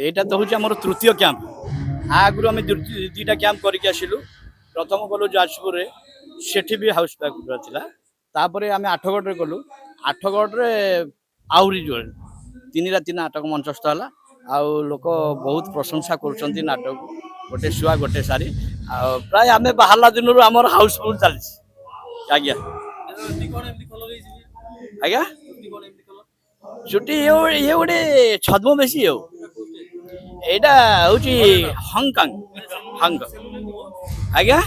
এইটা তো হচ্ছে আমার তৃতীয় ক্যাম্প আগুর আমি দুইটা ক্যাম্প করিকি আসিলু প্রথম গলু যাজপুরে সেଠି ବି ହାଉସ୍ ପ୍ୟାକ୍ ପୁରା ଥିଲା ତାପରେ ଆମେ ଆଠଗଡ଼ରେ ଗଲୁ ଆଠଗଡ଼ରେ ଆହୁରି ଜୋରେ 3 ରାତି ନାଟକ ମଞ୍ଚସ୍ଥ ହେଲା ଆଉ ଲୋକ ବହୁତ ପ୍ରଶଂସା କରୁଛନ୍ତି ନାଟକକୁ ଗୋଟେ ଶୁଆ ଗୋଟେ ସାରି ଆଉ ପ୍ରାୟ ଆମେ ବାହାରିଲା ଦିନରୁ ଆମର ହାଉସଫୁଲ୍ ଚାଲିଛି ଆଜ୍ଞା ଆଜ୍ଞା ଛୁଟି ଇଏ ଗୋଟେ ଛଦ୍ମବେଶୀ ଆଉ ଏଇଟା ହଉଛି ହଂକଂ ଆଜ୍ଞା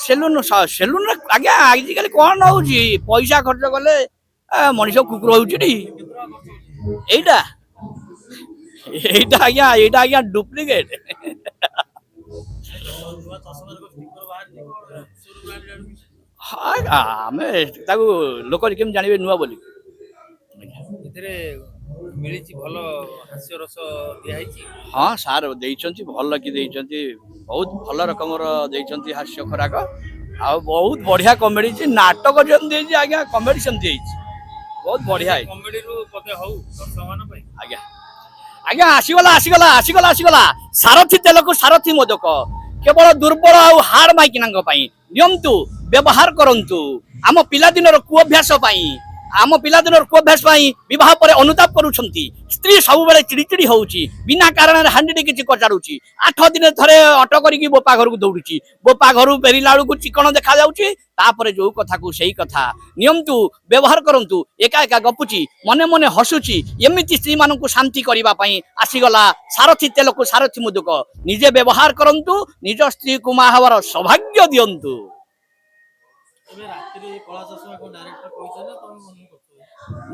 ସେଲୁନ ସେଲୁନରେ ଆଜ୍ଞା ଆଜିକାଲି କଣ ହଉଛି ପଇସା ଖର୍ଚ୍ଚ କଲେ ମଣିଷ କୁକୁର ହଉଛି ଟି ଏଇଟା ଏଇଟା ଆଜ୍ଞା ଡୁପ୍ଲିକେଟ ଆମେ ତାକୁ ଲୋକ କେମିତି ଜାଣିବେ ନୂଆ ବୋଲି ଏଥିରେ ମିଳିଛି ଭଲ ହାସ୍ୟ ରସ ଦିଆହେଇଛି ହଁ ସାର୍ ଦେଇଛନ୍ତି ଭଲ କି ଦେଇଛନ୍ତି ବହୁତ ଭଲ ରକମର ଦେଇଛନ୍ତି ହାସ୍ୟ ଖୋରାକ ଆଉ ବହୁତ ବଢିଆ କମେଡି ନାଟକ ଯେମିତି ହେଇଛି ଆଜ୍ଞା କମେଡି ସେମିତି ହେଇଛି ବହୁତ ବଢିଆ ହେଇଛି କମେଡିରୁ ପଦେ ହଉ ଦର୍ଶକମାନଙ୍କ ପାଇଁ ଆଜ୍ଞା ଆଜ୍ଞା ଆସିଗଲା ସାରଥୀ ତେଲକୁ ସାରଥୀ ମୋଦକ କେବଳ ଦୁର୍ବଳ ଆଉ ହାଡ ମାଇକିନାଙ୍କ ପାଇଁ ନିଅନ୍ତୁ ବ୍ୟବହାର କରନ୍ତୁ ଆମ ପିଲାଦିନର କୁଅଭ୍ୟାସ ପାଇଁ ଆମ ପିଲାଦିନର କୁଅଭ୍ୟାସ ପାଇଁ ବିବାହ ପରେ ଅନୁତାପ କରୁଛନ୍ତି ସ୍ତ୍ରୀ ସବୁବେଳେ ଚିଡିଚିଡି ହଉଛି ବିନା କାରଣରେ ହାଣ୍ଡିଟି କିଛି କଚାଡୁଛି 8 ଦିନେ ଥରେ ଅଟୋ କରିକି ବୋପା ଘରକୁ ଦୌଡୁଛି ବୋପା ଘରୁ ଫେରିଲା ବେଳକୁ ଚିକଣ ଦେଖାଯାଉଛି ତାପରେ ଯୋଉ କଥାକୁ ସେଇ କଥା ନିଅନ୍ତୁ ବ୍ୟବହାର କରନ୍ତୁ ଏକା ଏକା ଗପୁଛି ମନେ ମନେ ହସୁଛି ଏମିତି ସ୍ତ୍ରୀ ମାନଙ୍କୁ ଶାନ୍ତି କରିବା ପାଇଁ ଆସିଗଲା ସାରଥୀ ତେଲକୁ ସାରଥୀ ମୁଦୁକ ନିଜେ ବ୍ୟବହାର କରନ୍ତୁ ନିଜ ସ୍ତ୍ରୀକୁ ମା ହେବାର ସୌଭାଗ୍ୟ ଦିଅନ୍ତୁ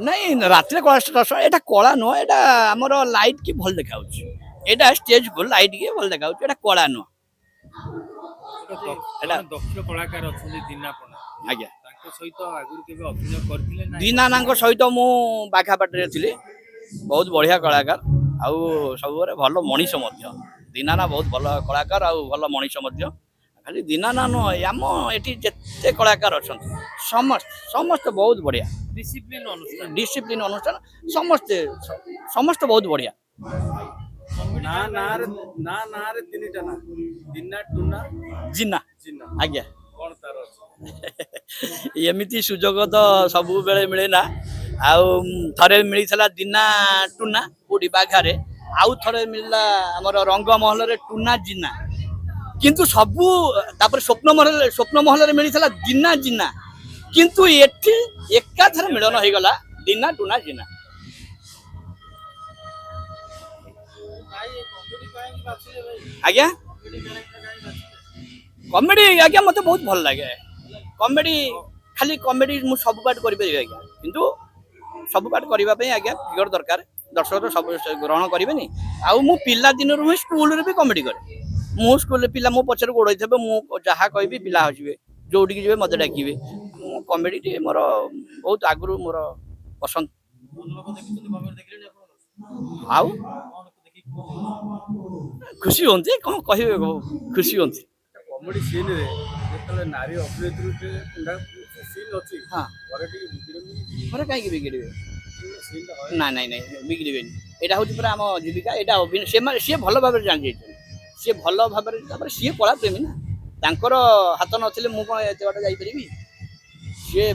ନାଇଁ ରାତିରେ କଳା ଏଇଟା କଳା ନୁହଁ ଏଇଟା ଆମର ଲାଇଟ୍ କି ଭଲ ଦେଖାଯାଉଛି ଏଇଟା ଷ୍ଟେଜକୁ ଲାଇଟ୍ କି ଭଲ ଦେଖାଯାଉଛି ଏଇଟା କଳା ନୁହଁ ଏଟା ଦକ୍ଷ କଳାକାର ଅଛନ୍ତି ଦୀନାପନା ଆଜ୍ଞା ତାଙ୍କ ସହିତ ଆଗରୁ କେବେ ଅଭିନୟ କରିଥିଲେ ନା ଦୀନାନାଙ୍କ ସହିତ ମୁଁ ବାଘାପାଟିରେ ଥିଲି ବହୁତ ବଢିଆ କଳାକାର ଆଉ ସବୁବେଳେ ଭଲ ମଣିଷ ମଧ୍ୟ ଦୀନାନା ବହୁତ ଭଲ କଳାକାର ଆଉ ଭଲ ମଣିଷ ମଧ୍ୟ ଖାଲି ଦୀନାନା ନୁହଁ ଆମ ଏଠି ଯେତେ କଳାକାର ଅଛନ୍ତି ସମସ୍ତେ ବହୁତ ବଢିଆ ଡିସିପ୍ଲିନ ଅନୁଷ୍ଠାନ ସମସ୍ତେ ବହୁତ ବଢିଆ ଜିନା ଆଜ୍ଞା ଏମିତି ସୁଯୋଗ ତ ସବୁବେଳେ ମିଳେ ନା ଆଉ ଥରେ ମିଳିଥିଲା ଦିନା ଟୁନା କୋଉଠି ବାଘାରେ ଆଉ ଥରେ ମିଳିଲା ଆମର ରଙ୍ଗମହଲରେ ଟୁନା ଜିନା କିନ୍ତୁ ସବୁ ତାପରେ ସ୍ୱପ୍ନ ମହଲରେ ମିଳିଥିଲା ଦିନା ଜିନା କିନ୍ତୁ ଏଠି ଏକାଥରେ ମିଳନ ହେଇଗଲା ଦିନା ଟୁନା ଜିନା ଆଜ୍ଞା କମେଡି ଆଜ୍ଞା ମତେ ବହୁତ ଭଲ ଲାଗେ କମେଡି ଖାଲି କମେଡି ମୁଁ ସବୁ ପାର୍ଟ କରିପାରିବି ଆଜ୍ଞା କିନ୍ତୁ ସବୁ ପାର୍ଟ କରିବା ପାଇଁ ଆଜ୍ଞା ଫିଗର ଦରକାର ଦର୍ଶକ ତ ସବୁ ଗ୍ରହଣ କରିବେନି ଆଉ ମୁଁ ପିଲା ଦିନରୁ ହିଁ ସ୍କୁଲରେ ବି କମେଡି କରେ ମୁଁ ସ୍କୁଲରେ ପିଲା ମୋ ପଛରେ ଗୋଡେଇଥିବେ ମୁଁ ଯାହା କହିବି ପିଲା ହସିବେ ଯୋଉଠିକି ଯିବେ ମତେ ଡାକିବେ ମୁଁ କମେଡି ମୋର ବହୁତ ଆଗରୁ ମୋର ପସନ୍ଦ ଆଉ ଖୁସି ହୁଅନ୍ତି କଣ କହିବେ ଖୁସି ହୁଅନ୍ତି କମେଡି ସିନରେ ଯେତେବେଳେ ନାରୀ ଅଭିନେତ୍ରୀ ସିନ୍ ଅଛି ଘରେ କାହିଁକି ବିଗିଡିବେ ନାଇଁ ବିଗିଡିବେନି ଏଇଟା ହଉଛି ପୁରା ଆମ ଜୀବିକା ଏଇଟା ସିଏ ଭଲ ଭାବରେ ଜାଣିଯାଇଛନ୍ତି ସିଏ ଭଲ ଭାବରେ ତାପରେ ସିଏ କଳା ପ୍ରେମୀ ନା ତାଙ୍କର ହାତ ନଥିଲେ ମୁଁ କଣ ଏତେ ବାଟ ଯାଇପାରିବି ସିଏ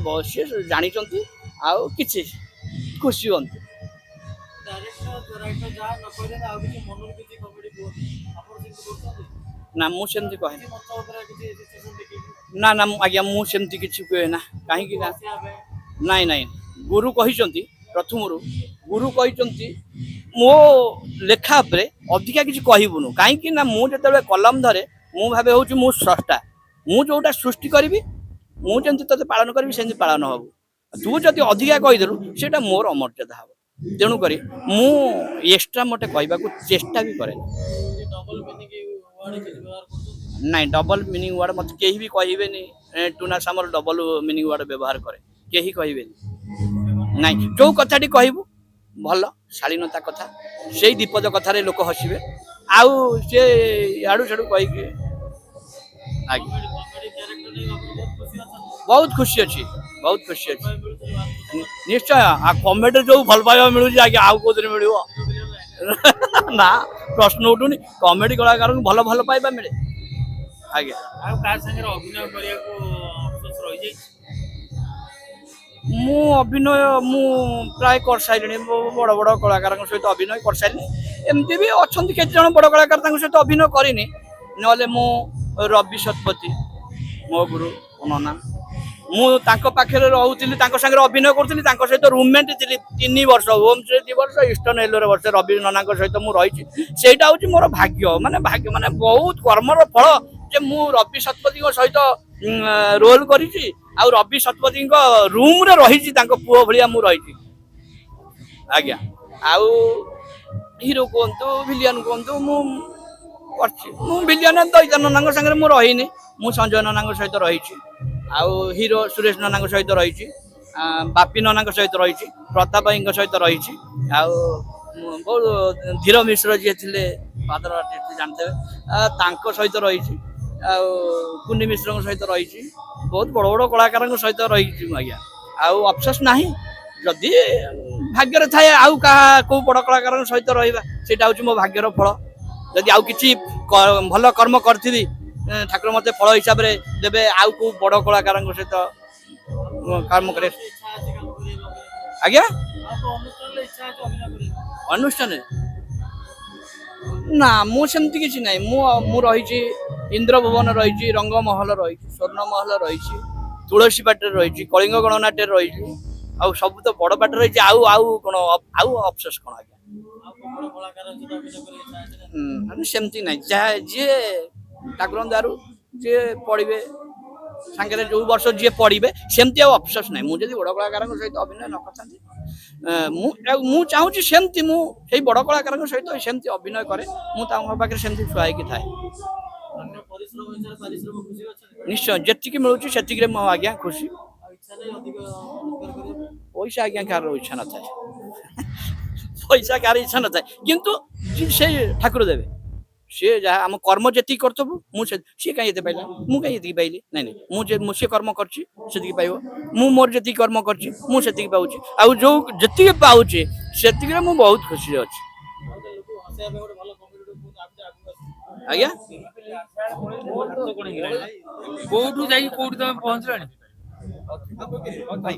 ଜାଣିଛନ୍ତି ଆଉ କିଛି ଖୁସି ହୁଅନ୍ତି ନା ମୁଁ ସେମିତି କହେନି ନା ଆଜ୍ଞା ମୁଁ ସେମିତି କିଛି କୁହେ ନା କାହିଁକି ନା ନାଇଁ ଗୁରୁ କହିଛନ୍ତି ପ୍ରଥମରୁ ଗୁରୁ କହିଛନ୍ତି ମୋ ଲେଖା ଉପରେ ଅଧିକା କିଛି କହିବୁନୁ କାହିଁକି ନା ମୁଁ ଯେତେବେଳେ କଲମ ଧରେ ମୁଁ ଭାବେ ହଉଛି ମୁଁ ସ୍ରଷ୍ଟା ମୁଁ ଯୋଉଟା ସୃଷ୍ଟି କରିବି ମୁଁ ଯେମିତି ତତେ ପାଳନ କରିବି ସେମିତି ପାଳନ ହବୁ ତୁ ଯଦି ଅଧିକା କହିଦେଲୁ ସେଇଟା ମୋର ଅମର୍ଯ୍ୟାଦା ହବ ତେଣୁକରି ମୁଁ ଏକ୍ସଟ୍ରା ମତେ କହିବାକୁ ଚେଷ୍ଟା ବି କରେ ନାଇଁ ଡବଲ ମିନିଂ ୱାର୍ଡ ମତେ କେହି ବି କହିବେନି Tuna Samar double meaning ward ବ୍ୟବହାର କରେ କେହି କହିବେନି ନାଇଁ ଯୋଉ କଥାଟି କହିବୁ ଭଲ ଶାଳୀନତା କଥା ସେଇ ବିପଦ କଥାରେ ଲୋକ ହସିବେ ଆଉ ସେ ଆଡୁ ସାଡୁ କହିକି ଆଜ୍ଞା ବହୁତ ଖୁସି ଅଛି ନିଶ୍ଚୟ ଆଉ କମେଡିରେ ଯୋଉ ଭଲ ପାଇବା ମିଳୁଛି ଆଜ୍ଞା ଆଉ କୋଉଥିରେ ମିଳିବ ନା ପ୍ରଶ୍ନ ଉଠୁନି କମେଡି କଳାକାରଙ୍କୁ ଭଲ ଭଲ ପାଇବା ମିଳେ ଆଜ୍ଞା। ଆଉ କାହା ସାଙ୍ଗରେ ଅଭିନୟ କରିବାକୁ ଅଫସୋସ ରହିଯାଇଛି? ମୁଁ ଅଭିନୟ ମୁଁ ପ୍ରାୟ କରିସାରିଲିଣି ବଡ଼ ବଡ଼ କଳାକାରଙ୍କ ସହିତ ଅଭିନୟ କରିସାରିଲିଣି ଏମିତି ବି ଅଛନ୍ତି କେତେ ଜଣ ବଡ଼ କଳାକାର ତାଙ୍କ ସହିତ ଅଭିନୟ କରିନି ନହେଲେ ମୁଁ ରବି ଶତପଥୀ ମୋ ଗୁରୁ ନନା ମୁଁ ତାଙ୍କ ପାଖରେ ରହୁଥିଲି ତାଙ୍କ ସାଙ୍ଗରେ ଅଭିନୟ କରୁଥିଲି ତାଙ୍କ ସହିତ ରୁମମେଟ୍ ଥିଲି 3 ବର୍ଷ ହୋମ୍ସରେ 2 ବର୍ଷ ଇଷ୍ଟର୍ଣ୍ଣ ଏଲୋରେ ବର୍ଷ ରବି ନନାଙ୍କ ସହିତ ମୁଁ ରହିଛି ସେଇଟା ହେଉଛି ମୋର ଭାଗ୍ୟ ମାନେ ବହୁତ କର୍ମର ଫଳ ଯେ ମୁଁ ରବି ଶତପଥୀଙ୍କ ସହିତ ରୋଲ କରିଛି ଆଉ ରବି ଶତପଥୀଙ୍କ ରୁମରେ ରହିଛି ତାଙ୍କ ପୁଅ ଭଳିଆ ମୁଁ ରହିଛି ଆଜ୍ଞା। ଆଉ ହିରୋ କୁହନ୍ତୁ ଭିଲିଆନ କୁହନ୍ତୁ ମୁଁ କରିଛି ମୁଁ ଭିଲିଆନ ଦଇତା ନନାଙ୍କ ସାଙ୍ଗରେ ମୁଁ ରହିନି ମୁଁ ସଞ୍ଜୟ ନନାଙ୍କ ସହିତ ରହିଛି ଆଉ ହିରୋ ସୁରେଶ ନନାଙ୍କ ସହିତ ରହିଛି ବାପି ନନାଙ୍କ ସହିତ ରହିଛି ପ୍ରତାପ ଭାଇଙ୍କ ସହିତ ରହିଛି ଆଉ ବହୁତ ଧୀର ମିଶ୍ର ଯିଏ ଥିଲେ ପାଦର ଜାଣିଥିବେ ତାଙ୍କ ସହିତ ରହିଛି ଆଉ କୁନି ମିଶ୍ରଙ୍କ ସହିତ ରହିଛି ବହୁତ ବଡ଼ ବଡ଼ କଳାକାରଙ୍କ ସହିତ ରହିଛି ଆଜ୍ଞା। ଆଉ ଅଫସୋସ ନାହିଁ ଯଦି ଭାଗ୍ୟରେ ଥାଏ ଆଉ କାହା କୋଉ ବଡ଼ କଳାକାରଙ୍କ ସହିତ ରହିବା ସେଇଟା ହେଉଛି ମୋ ଭାଗ୍ୟର ଫଳ ଯଦି ଆଉ କିଛି ଭଲ କର୍ମ କରିଥିବି ଠାକୁର ମୋତେ ଫଳ ହିସାବରେ ଦେବେ ଆଉ କୋଉ ବଡ଼ କଳାକାରଙ୍କ ସହିତ କାମ କରେ ଇଚ୍ଛା ଅଛି କାମ କରିବାକୁ? ଆଜ୍ଞା। ଆଉ କୋଉ ଅନୁଷ୍ଠାନରେ ଇଚ୍ଛା ଅଛି ଅଭିନୟ କରିବାକୁ? ଅନୁଷ୍ଠାନରେ ନା ମୁଁ ସେମିତି କିଛି ନାହିଁ ମୁଁ ରହିଛି ଇନ୍ଦ୍ରଭୁବନ ରହିଛି ରଙ୍ଗମହଲ ରହିଛି ସ୍ୱର୍ଣ୍ଣମହଲ ରହିଛି ତୁଳସୀ ପାଟରେ ରହିଛି କଳିଙ୍ଗ ଗଣନାଟ୍ୟରେ ରହିଛି ଆଉ ସବୁ ତ ବଡ଼ ପାଟରେ ରହିଛି ଆଉ କଣ ଆଉ ଅଫସୋସ କଣ ଆଜ୍ଞା। ଆଉ କୋଉ ବଡ଼ କଳାକାର ସହିତ ଅଭିନୟ କରିବାକୁ ଇଚ୍ଛା ଅଛି ନା? ସେମିତି ନାହିଁ ଯାହା ଯିଏ ଠାକୁରଙ୍କ ଦୟାରୁ ଯିଏ ପଢ଼ିବେ ସାଙ୍ଗରେ ଯୋଉ ବର୍ଷ ଯିଏ ପଢ଼ିବେ ସେମିତି ଆଉ ଅଫସୋସ ନାହିଁ ମୁଁ ଯଦି ବଡ଼ କଳାକାରଙ୍କ ସହିତ ଅଭିନୟ ନ କରିଥାନ୍ତି ମୁଁ ଚାହୁଁଛି ସେମିତି ମୁଁ ସେଇ ବଡ଼ କଳାକାରଙ୍କ ସହିତ ସେମିତି ଅଭିନୟ କରେ ମୁଁ ତାଙ୍କ ପାଖରେ ସେମିତି ଛୁଆ ହେଇକି ଥାଏ ଅନ୍ୟ ପରିଶ୍ରମ ହିସାବରେ ପାରିଶ୍ରମ ଖୁସି ଅଛନ୍ତି? ନିଶ୍ଚୟ ଯେତିକି ମିଳୁଛି ସେତିକିରେ ମୁଁ ଆଜ୍ଞା ଖୁସି ଆଉ ଇଚ୍ଛା ନାହିଁ ଅଧିକ ରୋଜଗାର କରିବାକୁ? ପଇସା ଆଜ୍ଞା କାହାର ଇଚ୍ଛା ନଥାଏ ପଇସା କାହାର ଇଚ୍ଛା ନଥାଏ କିନ୍ତୁ ସେ ଠାକୁର ଦେବେ ସିଏ ଯାହା ଆମ କର୍ମ ଯେତିକି କରିଥିବୁ ମୁଁ ସିଏ କାହିଁ ଏତେ ପାଇଲା ମୁଁ କାହିଁ ଏତିକି ପାଇଲି ନାଇଁ ମୁଁ ସେ କର୍ମ କରିଛି ସେତିକି ପାଇବ ମୁଁ ମୋର ଯେତିକି କର୍ମ କରିଛି ମୁଁ ସେତିକି ପାଉଛି ଆଉ ଯୋଉ ଯେତିକି ପାଉଛି ସେତିକିରେ ମୁଁ ବହୁତ ଖୁସିରେ ଅଛି ଆଉ ଗୋଟେ ଲୋକ ହସେଇବା ପାଇଁ ଗୋଟେ ଭଲ କମେଡି ବହୁତ ଆଗକୁ ଆସୁଛି ଆଜ୍ଞା। କୋଉଠୁ ଯାଇକି କୋଉଠି ତମେ ପହଞ୍ଚିଲାଣି? ଭାଇ